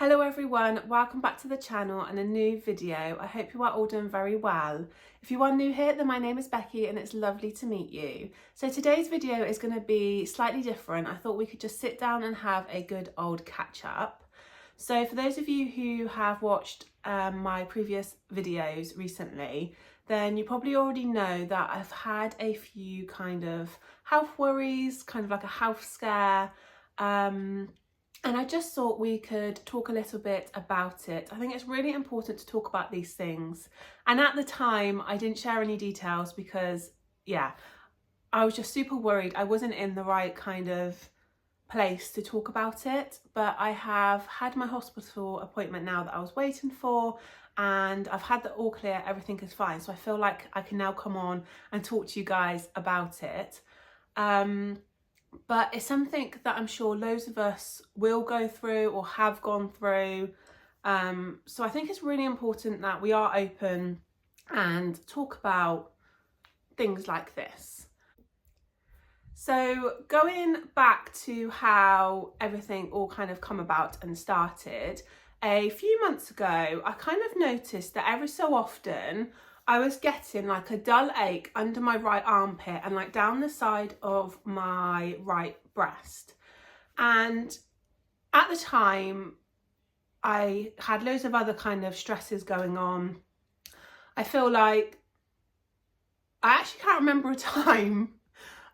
Hello everyone, welcome back to the channel and a new video. I hope you are all doing very well. If you are new here, then my name is Becky and it's lovely to meet you. So today's video is going to be slightly different. I thought we could just sit down and have a good old catch up. So for those of you who have watched my previous videos recently, then you probably already know that I've had a few kind of health worries, kind of like a health scare. And I just thought we could talk a little bit about it. I think it's really important to talk about these things. And at the time, I didn't share any details because, yeah, I was just super worried. I wasn't in the right kind of place to talk about it. But I have had my hospital appointment now that I was waiting for, and I've had the all clear, everything is fine. So I feel like I can now come on and talk to you guys about it. But it's something that I'm sure loads of us will go through or have gone through. So I think it's really important that we are open and talk about things like this. So going back to how everything all kind of come about and started, a few months ago, I kind of noticed that every so often I was getting like a dull ache under my right armpit and like down the side of my right breast. And at the time, I had loads of other kind of stresses going on. I feel like I actually can't remember a time,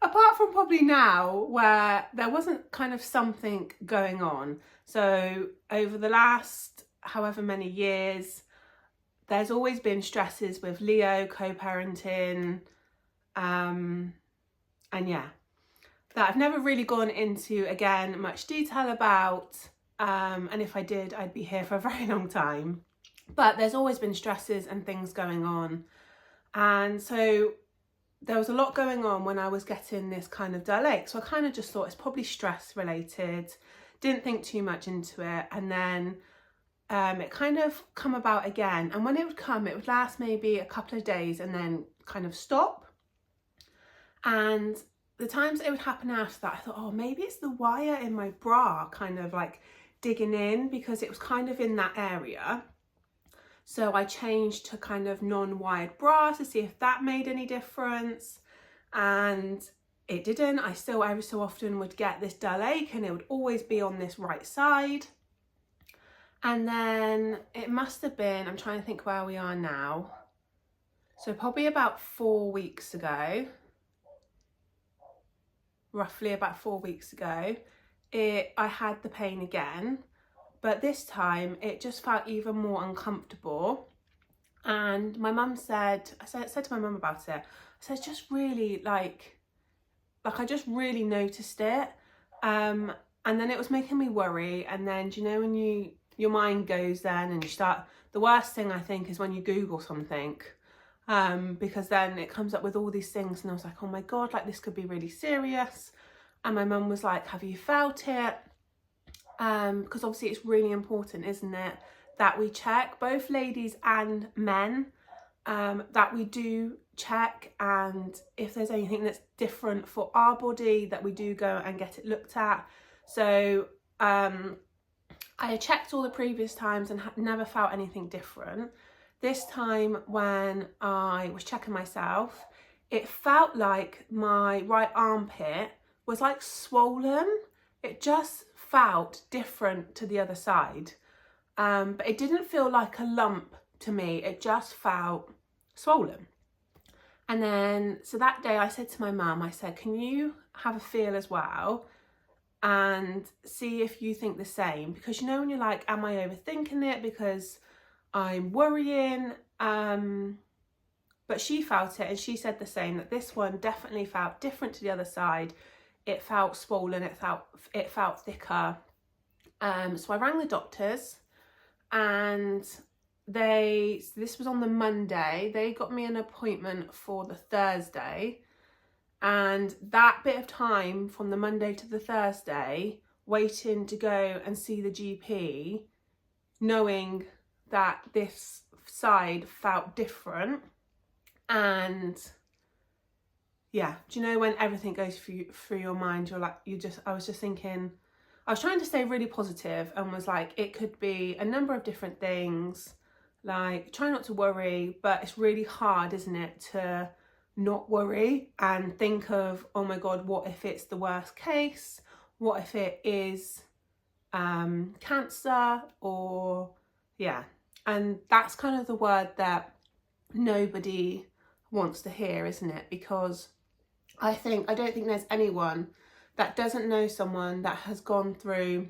apart from probably now, where there wasn't kind of something going on. So over the last however many years, there's always been stresses with Leo, co-parenting, and yeah, that I've never really gone into, again, much detail about, and if I did, I'd be here for a very long time. But there's always been stresses and things going on. And so there was a lot going on when I was getting this kind of dull ache. So I kind of just thought it's probably stress related, didn't think too much into it. And then it kind of come about again, and when it would come, it would last maybe a couple of days and then kind of stop. And the times it would happen after that, I thought, oh, maybe it's the wire in my bra kind of like digging in, because it was kind of in that area. So I changed to kind of non-wired bra to see if that made any difference, and it didn't. I still every so often would get this dull ache, and it would always be on this right side. And then it must have been, I'm trying to think where we are now. So probably about 4 weeks ago, roughly about 4 weeks ago, I had the pain again, but this time it just felt even more uncomfortable. And my mum said, I said to my mum about it, I said, it's just really like I just really noticed it. And then it was making me worry. And then, do you know, when your mind goes then and you start, the worst thing I think is when you Google something, because then it comes up with all these things, and I was like, oh my God, like this could be really serious. And my mum was like, have you felt it? Because obviously it's really important, isn't it, that we check, both ladies and men, that we do check, and if there's anything that's different for our body, that we do go and get it looked at. So I checked all the previous times and never felt anything different. This time when I was checking myself, it felt like my right armpit was like swollen. It just felt different to the other side. But it didn't feel like a lump to me. It just felt swollen. And then, so that day I said to my mum, I said, can you have a feel as well and see if you think the same? Because you know when you're like, am I overthinking it because I'm worrying? But she felt it, and she said the same, that this one definitely felt different to the other side. It felt swollen, it felt thicker. So I rang the doctors, and this was on the Monday, they got me an appointment for the Thursday. And that bit of time from the Monday to the Thursday, waiting to go and see the GP, knowing that this side felt different. And yeah, do you know when everything goes through your mind, you're like, I was just thinking, I was trying to stay really positive and was like, it could be a number of different things, like try not to worry, but it's really hard, isn't it, to not worry and think of, oh my God, what if it's the worst case? What if it is cancer? Or yeah, and that's kind of the word that nobody wants to hear, isn't it? Because I don't think there's anyone that doesn't know someone that has gone through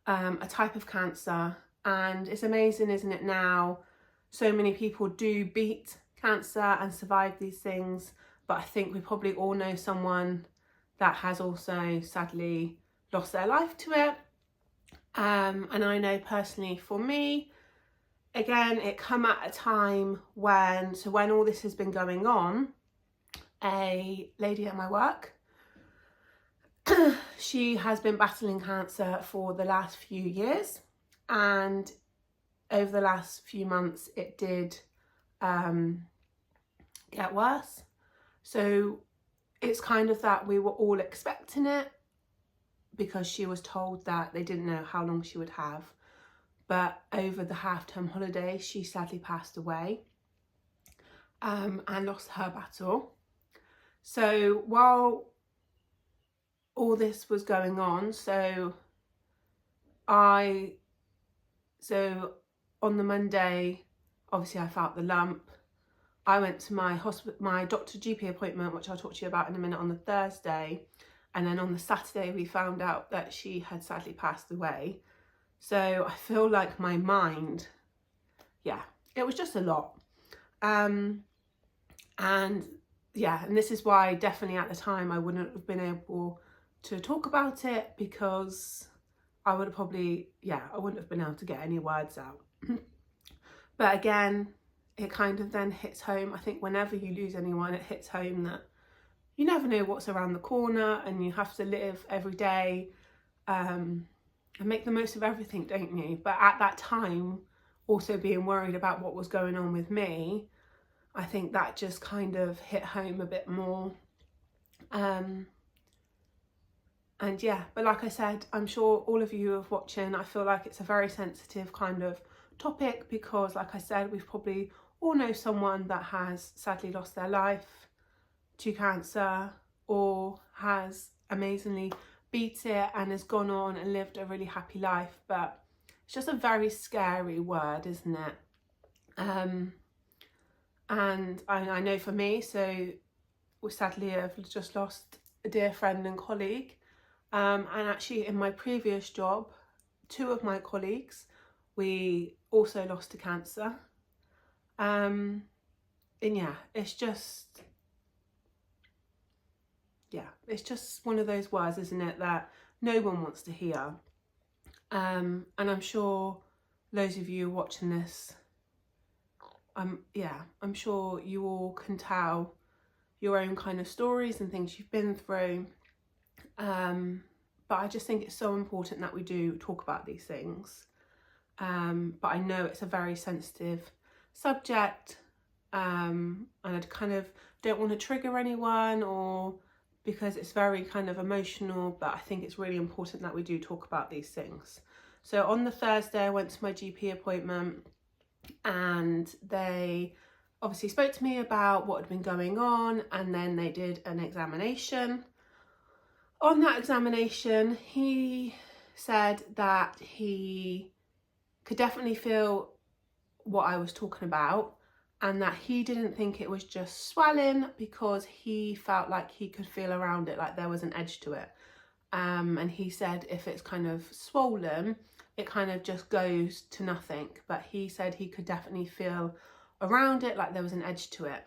a type of cancer. And it's amazing, isn't it, now so many people do beat cancer and survive these things, but I think we probably all know someone that has also sadly lost their life to it. And I know personally for me, again, it come at a time when all this has been going on, a lady at my work, she has been battling cancer for the last few years, and over the last few months it did get worse. So it's kind of that we were all expecting it, because she was told that they didn't know how long she would have. But over the half-term holiday, she sadly passed away and lost her battle. So while all this was going on, so on the Monday, obviously I felt the lump. I went to my doctor GP appointment, which I'll talk to you about in a minute, on the Thursday. And then on the Saturday, we found out that she had sadly passed away. So I feel like my mind, yeah, it was just a lot. And yeah, and this is why definitely at the time I wouldn't have been able to talk about it, because I would have probably, I wouldn't have been able to get any words out. But again, it kind of then hits home. I think whenever you lose anyone, it hits home that you never know what's around the corner, and you have to live every day and make the most of everything, don't you? But at that time, also being worried about what was going on with me, I think that just kind of hit home a bit more. And yeah, but like I said, I'm sure all of you are watching. I feel like it's a very sensitive kind of topic, because like I said, we've probably all know someone that has sadly lost their life to cancer, or has amazingly beat it and has gone on and lived a really happy life. But it's just a very scary word, isn't it? And I know for me, so we sadly have just lost a dear friend and colleague. And actually in my previous job, 2 of my colleagues, we also lost to cancer. And yeah, it's just one of those words, isn't it, that no one wants to hear. And I'm sure those of you watching this, I'm sure you all can tell your own kind of stories and things you've been through. But I just think it's so important that we do talk about these things. But I know it's a very sensitive subject, and I kind of don't want to trigger anyone, or because it's very kind of emotional, but I think it's really important that we do talk about these things. So on the Thursday, I went to my GP appointment, and they obviously spoke to me about what had been going on, and then they did an examination. On that examination, he said that he could definitely feel what I was talking about, and that he didn't think it was just swelling, because he felt like he could feel around it, like there was an edge to it. And he said if it's kind of swollen, it kind of just goes to nothing. But he said he could definitely feel around it, like there was an edge to it.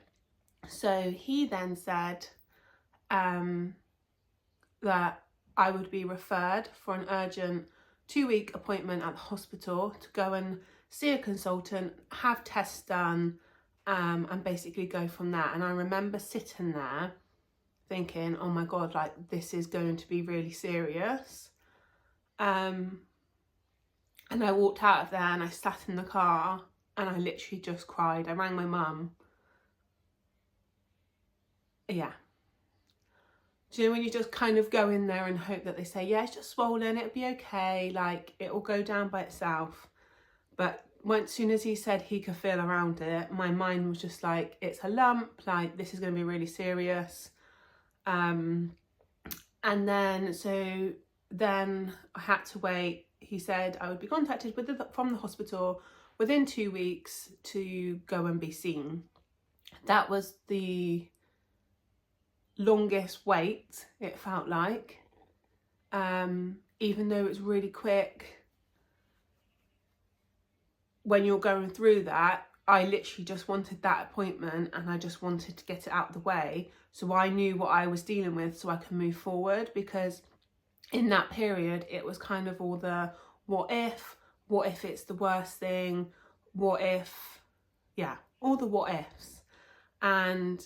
So he then said that I would be referred for an urgent 2-week appointment at the hospital to go and see a consultant, have tests done, and basically go from there. And I remember sitting there thinking, oh my God, like this is going to be really serious. And I walked out of there and I sat in the car and I literally just cried. I rang my mum. Yeah. Do you know when you just kind of go in there and hope that they say, yeah, it's just swollen, it'll be okay, like it will go down by itself. But as soon as he said he could feel around it, my mind was just like, it's a lump, like this is going to be really serious. And then I had to wait. He said I would be contacted from the hospital within 2 weeks to go and be seen. That was the longest wait, it felt like, even though it's really quick. When you're going through that, I literally just wanted that appointment and I just wanted to get it out of the way so I knew what I was dealing with so I can move forward, because in that period it was kind of all the what if it's the worst thing, what if, yeah, all the what ifs. And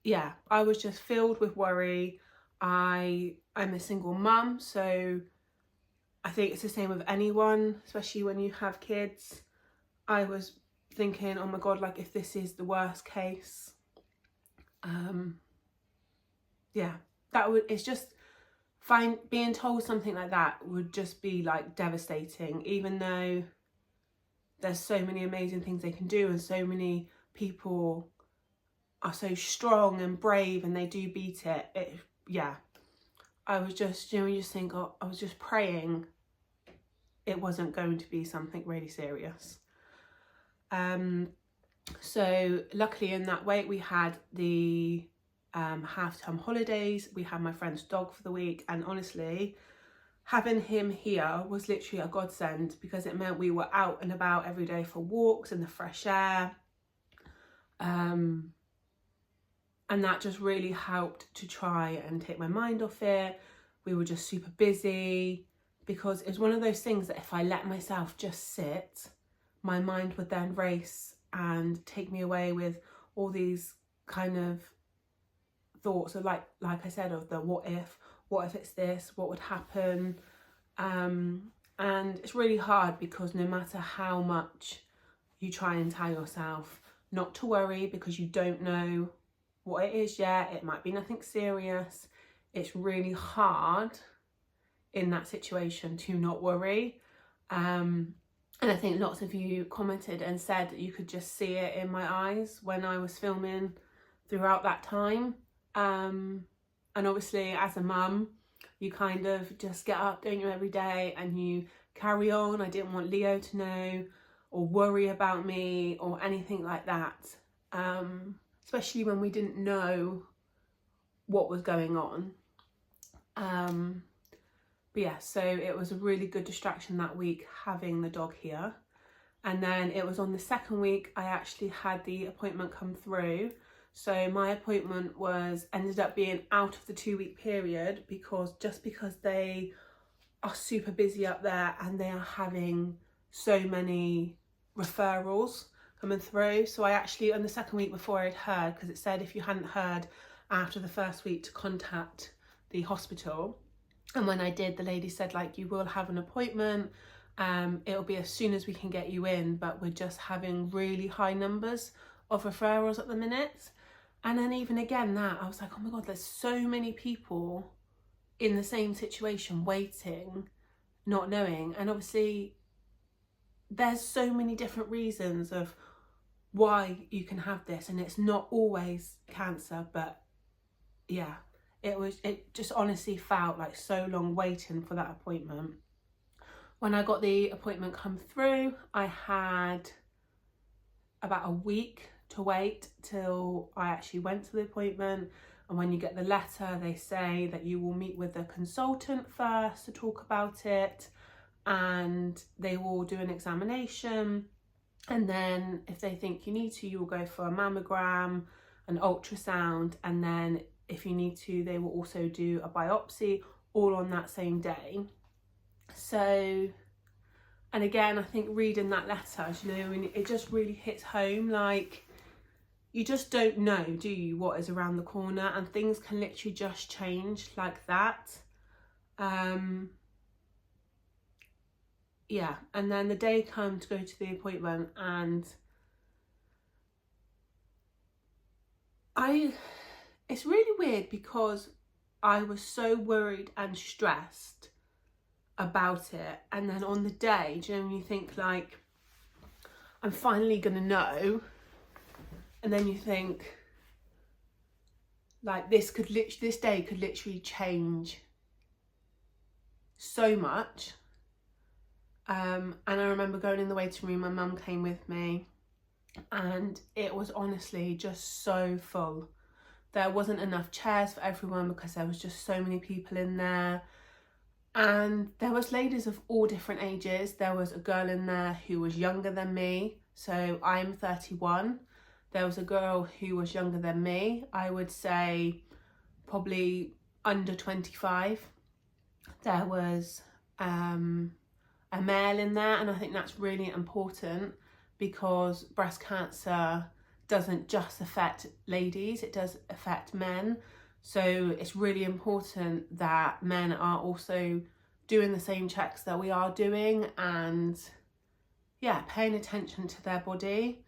yeah, I was just filled with worry. I'm a single mum, so I think it's the same with anyone, especially when you have kids. I was thinking, oh my God, like if this is the worst case, yeah, it's just being told something like that would just be like devastating, even though there's so many amazing things they can do and so many people are so strong and brave and they do beat it. Yeah, I was just, you just think, oh, I was just praying it wasn't going to be something really serious. So luckily in that wait we had the half-term holidays, we had my friend's dog for the week, and honestly having him here was literally a godsend, because it meant we were out and about every day for walks in the fresh air, and that just really helped to try and take my mind off it. We were just super busy, because it's one of those things that if I let myself just sit, my mind would then race and take me away with all these kind of thoughts of like I said, of the what if it's this, what would happen, and it's really hard, because no matter how much you try and tell yourself not to worry because you don't know what it is yet, it might be nothing serious, it's really hard in that situation to not worry. And I think lots of you commented and said that you could just see it in my eyes when I was filming throughout that time. And obviously as a mum, you kind of just get up, don't you, every day and you carry on. I didn't want Leo to know or worry about me or anything like that, especially when we didn't know what was going on. But yeah, so it was a really good distraction that week having the dog here. And then it was on the second week I actually had the appointment come through. So my appointment ended up being out of the 2-week period, because they are super busy up there and they are having so many referrals coming through. So I actually, on the second week before I'd heard, because it said if you hadn't heard after the first week to contact the hospital. And when I did, the lady said, like, you will have an appointment. It'll be as soon as we can get you in, but we're just having really high numbers of referrals at the minute. And then even again that, I was like, oh my God, there's so many people in the same situation waiting, not knowing. And obviously there's so many different reasons of why you can have this, and it's not always cancer, but yeah. It just honestly felt like so long waiting for that appointment. When I got the appointment come through, I had about a week to wait till I actually went to the appointment. And when you get the letter, they say that you will meet with a consultant first to talk about it, and they will do an examination. And then if they think you need to, you will go for a mammogram, an ultrasound, and then if you need to, they will also do a biopsy, all on that same day. So, and again, I think reading that letter, you know, and it just really hits home, like, you just don't know, do you, what is around the corner, and things can literally just change like that. Yeah, and then the day came to go to the appointment, and it's really weird because I was so worried and stressed about it, and then on the day, do you know when you think like, I'm finally gonna know, and then you think like this day could literally change so much. And I remember going in the waiting room, my mum came with me, and it was honestly just so full. There wasn't enough chairs for everyone because there was just so many people in there. And there was ladies of all different ages. There was a girl in there who was younger than me. So I'm 31. There was a girl who was younger than me. I would say probably under 25. There was a male in there, and I think that's really important because breast cancer doesn't just affect ladies, it does affect men. So it's really important that men are also doing the same checks that we are doing, and yeah, paying attention to their body.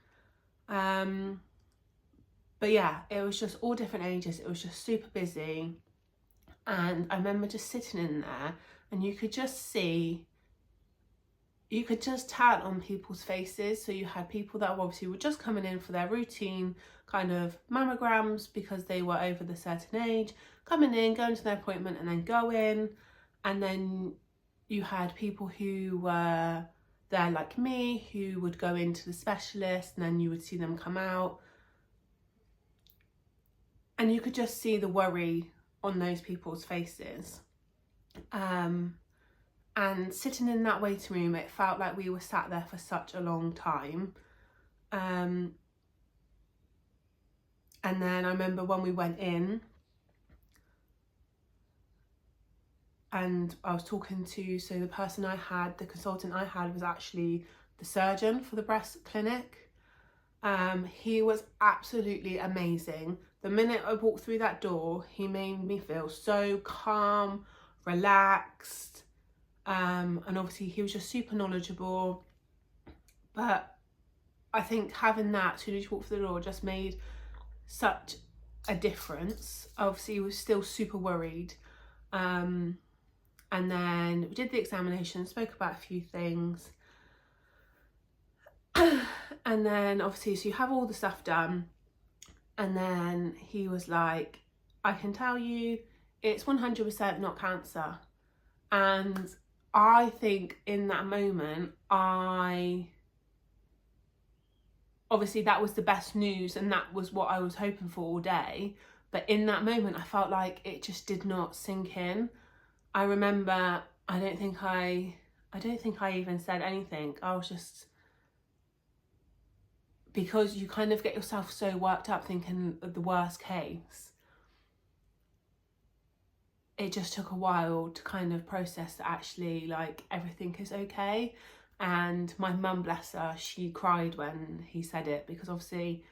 But yeah, it was just all different ages. It was just super busy. And I remember just sitting in there, and you could just tell on people's faces. So you had people that obviously were just coming in for their routine kind of mammograms because they were over the certain age, coming in, going to their appointment and then going. And then you had people who were there like me, who would go into the specialist, and then you would see them come out. And you could just see the worry on those people's faces. And sitting in that waiting room, it felt like we were sat there for such a long time. And then I remember when we went in, and I was talking to, so the person I had, the consultant I had was actually the surgeon for the breast clinic. He was absolutely amazing. The minute I walked through that door, he made me feel so calm, relaxed. And obviously he was just super knowledgeable. But I think having that, as soon as you walk through the door, just made such a difference. Obviously he was still super worried. And then we did the examination, spoke about a few things. And then obviously, so you have all the stuff done. And then he was like, I can tell you it's 100% not cancer. And I think in that moment, obviously that was the best news and that was what I was hoping for all day. But in that moment, I felt like it just did not sink in. I remember, I don't think I even said anything. I was just, because you kind of get yourself so worked up thinking of the worst case, it just took a while to kind of process that actually like everything is okay. And my mum, bless her, she cried when he said it, because obviously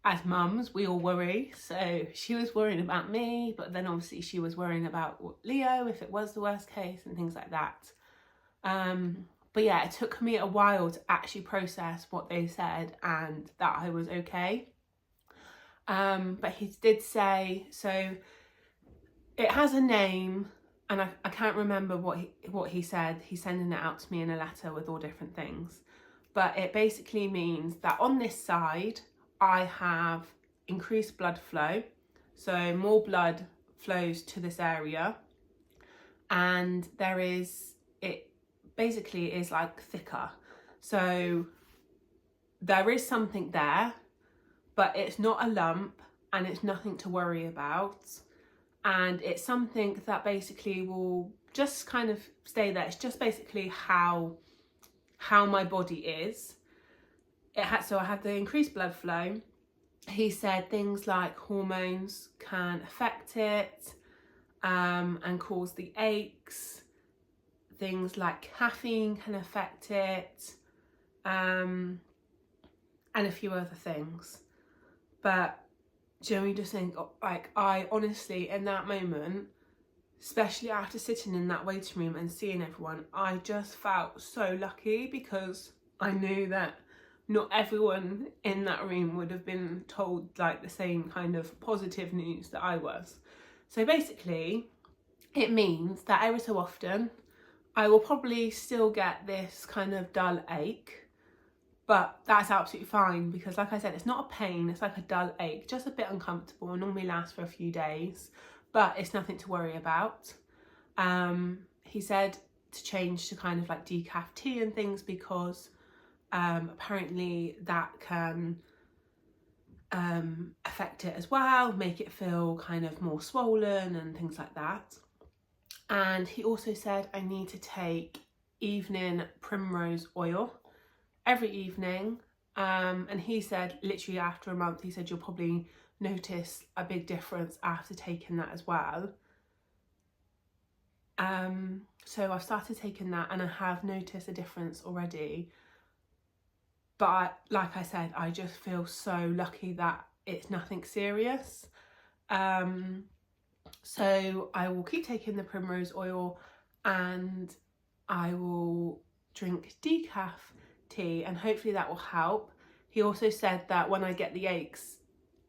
as mums we all worry. So she was worrying about me, but then obviously she was worrying about Leo if it was the worst case and things like that. But yeah, it took me a while to actually process what they said and that I was okay. But he did say, so it has a name, and I can't remember what he said. He's sending it out to me in a letter with all different things. But it basically means that on this side, I have increased blood flow. So more blood flows to this area. And it basically is like thicker. So there is something there, but it's not a lump and it's nothing to worry about. And it's something that basically will just kind of stay there. It's just basically how my body is. So I had the increased blood flow. He said things like hormones can affect it and cause the aches. Things like caffeine can affect it, and a few other things. But do you know, you just think, like, I honestly, in that moment, especially after sitting in that waiting room and seeing everyone, I just felt so lucky, because I knew that not everyone in that room would have been told like the same kind of positive news that I was. So basically, it means that every so often I will probably still get this kind of dull ache, but that's absolutely fine because, like I said, it's not a pain, it's like a dull ache, just a bit uncomfortable, and normally lasts for a few days, but it's nothing to worry about. He said to change to kind of like decaf tea and things because apparently that can affect it as well, make it feel kind of more swollen and things like that. And he also said I need to take evening primrose oil every evening, and he said literally after a month, he said you'll probably notice a big difference after taking that as well. So I've started taking that and I have noticed a difference already. But like I said, I just feel so lucky that it's nothing serious. So I will keep taking the primrose oil and I will drink decaf tea and hopefully that will help. He also said that when I get the aches,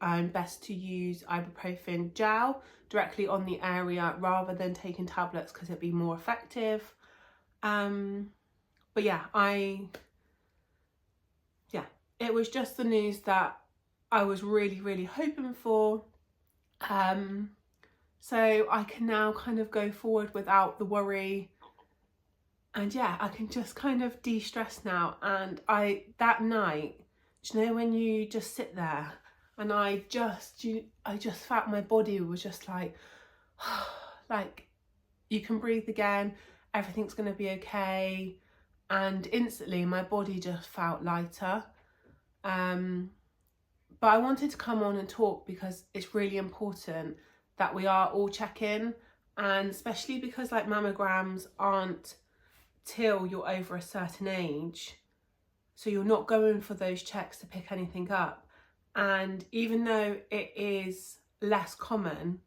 best to use ibuprofen gel directly on the area rather than taking tablets because it'd be more effective. But yeah, it was just the news that I was really, really hoping for. So I can now kind of go forward without the worry. And yeah, I can just kind of de-stress now. And that night, do you know when you just sit there and I just felt my body was just like, like you can breathe again, everything's gonna be okay. And instantly my body just felt lighter. But I wanted to come on and talk because it's really important that we are all checking, and especially because like mammograms aren't till you're over a certain age, so you're not going for those checks to pick anything up. And even though it is less common,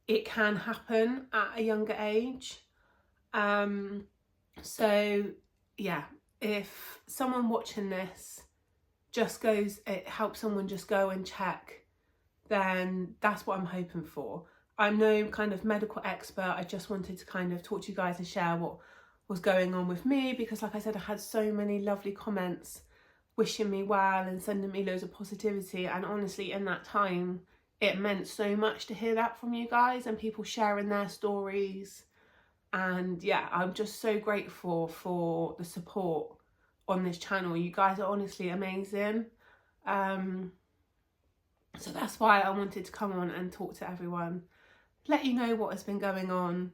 it can happen at a younger age. So yeah, if someone watching this it helps someone just go and check, then that's what I'm hoping for. I'm no kind of medical expert. I just wanted to kind of talk to you guys and share what was going on with me because, like I said, I had so many lovely comments wishing me well and sending me loads of positivity, and honestly in that time it meant so much to hear that from you guys and people sharing their stories. And yeah, I'm just so grateful for the support on this channel. You guys are honestly amazing. So that's why I wanted to come on and talk to everyone, let you know what has been going on.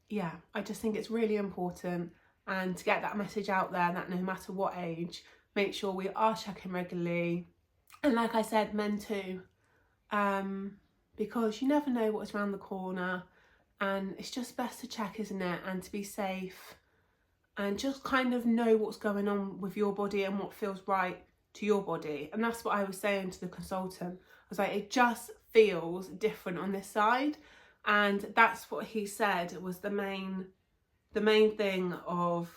Yeah, I just think it's really important, and to get that message out there that no matter what age, make sure we are checking regularly. And like I said, men too, because you never know what's around the corner, and it's just best to check, isn't it, and to be safe and just kind of know what's going on with your body and what feels right to your body. And that's what I was saying to the consultant. I was like, it just feels different on this side. And that's what he said was the main thing of,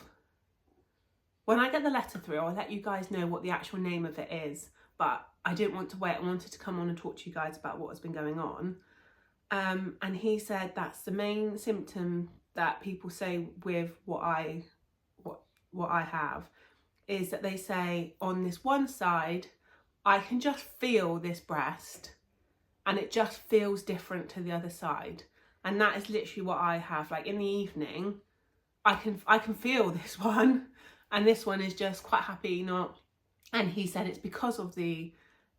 when I get the letter through, I'll let you guys know what the actual name of it is. But I didn't want to wait. I wanted to come on and talk to you guys about what has been going on. And he said that's the main symptom that people say with what I have, is that they say on this one side, I can just feel this breast and it just feels different to the other side. And that is literally what I have. Like in the evening, I can feel this one, and this one is just quite happy not. And he said it's because of the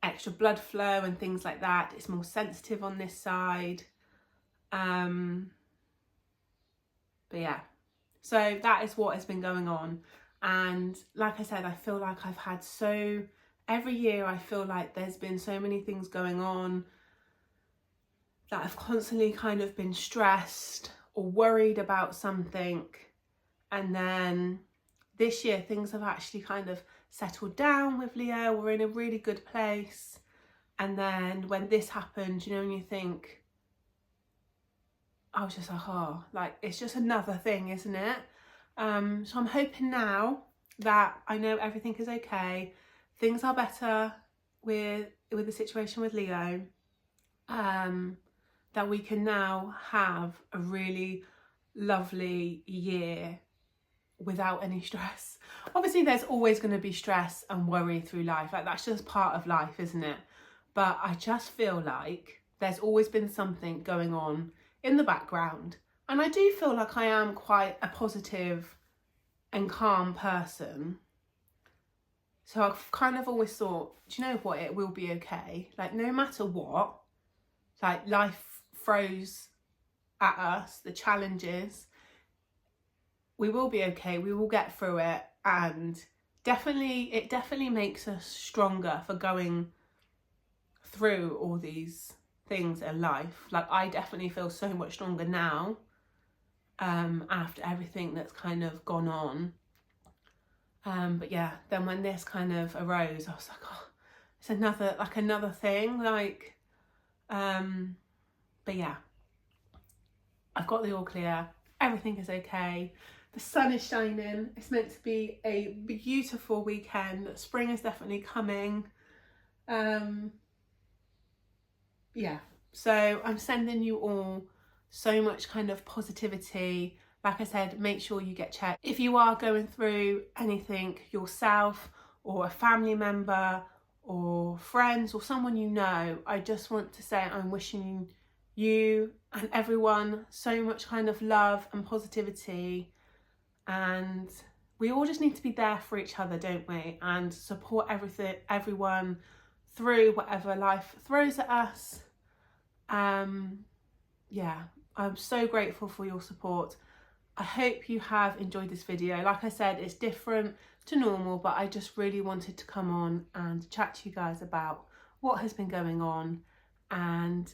extra blood flow and things like that. It's more sensitive on this side. But yeah, so that is what has been going on. And like I said, I feel like I've had every year I feel like there's been so many things going on that I've constantly kind of been stressed or worried about something. And then this year things have actually kind of settled down with Leo. We're in a really good place. And then when this happened, you know, when you think, I was just like, oh, like it's just another thing, isn't it? So I'm hoping now that I know everything is okay. Things are better with the situation with Leo. That we can now have a really lovely year without any stress. Obviously there's always going to be stress and worry through life, like that's just part of life, isn't it? But I just feel like there's always been something going on in the background, and I do feel like I am quite a positive and calm person. So I've kind of always thought, do you know what, it will be okay. Like no matter what, like life throws at us, the challenges, we will be okay, we will get through it, and it definitely makes us stronger for going through all these things in life. Like I definitely feel so much stronger now, after everything that's kind of gone on. But yeah, then when this kind of arose, I was like, oh, it's another thing, like, but yeah, I've got the all clear, everything is okay, the sun is shining, it's meant to be a beautiful weekend, spring is definitely coming. Yeah, so I'm sending you all so much kind of positivity. Like I said, make sure you get checked. If you are going through anything yourself, or a family member or friends or someone you know, I just want to say I'm wishing you and everyone so much kind of love and positivity, and we all just need to be there for each other, don't we, and support everyone through whatever life throws at us. Yeah, I'm so grateful for your support. I hope you have enjoyed this video. Like I said, it's different to normal, but I just really wanted to come on and chat to you guys about what has been going on, and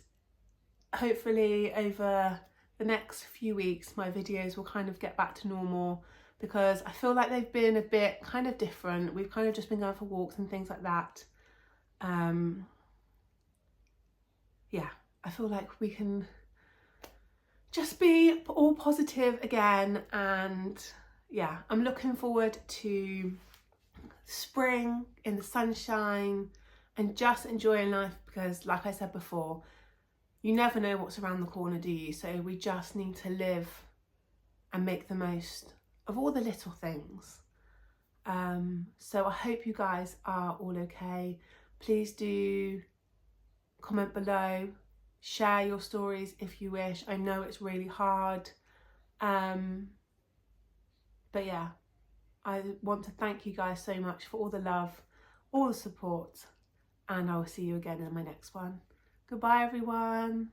hopefully over the next few weeks my videos will kind of get back to normal, because I feel like they've been a bit kind of different. We've kind of just been going for walks and things like that. Yeah, I feel like we can just be all positive again, and yeah, I'm looking forward to spring in the sunshine and just enjoying life, because like I said before, you never know what's around the corner, do you? So we just need to live and make the most of all the little things. So I hope you guys are all okay. Please do comment below, share your stories if you wish. I know it's really hard, but yeah, I want to thank you guys so much for all the love, all the support, and I will see you again in my next one. Goodbye everyone.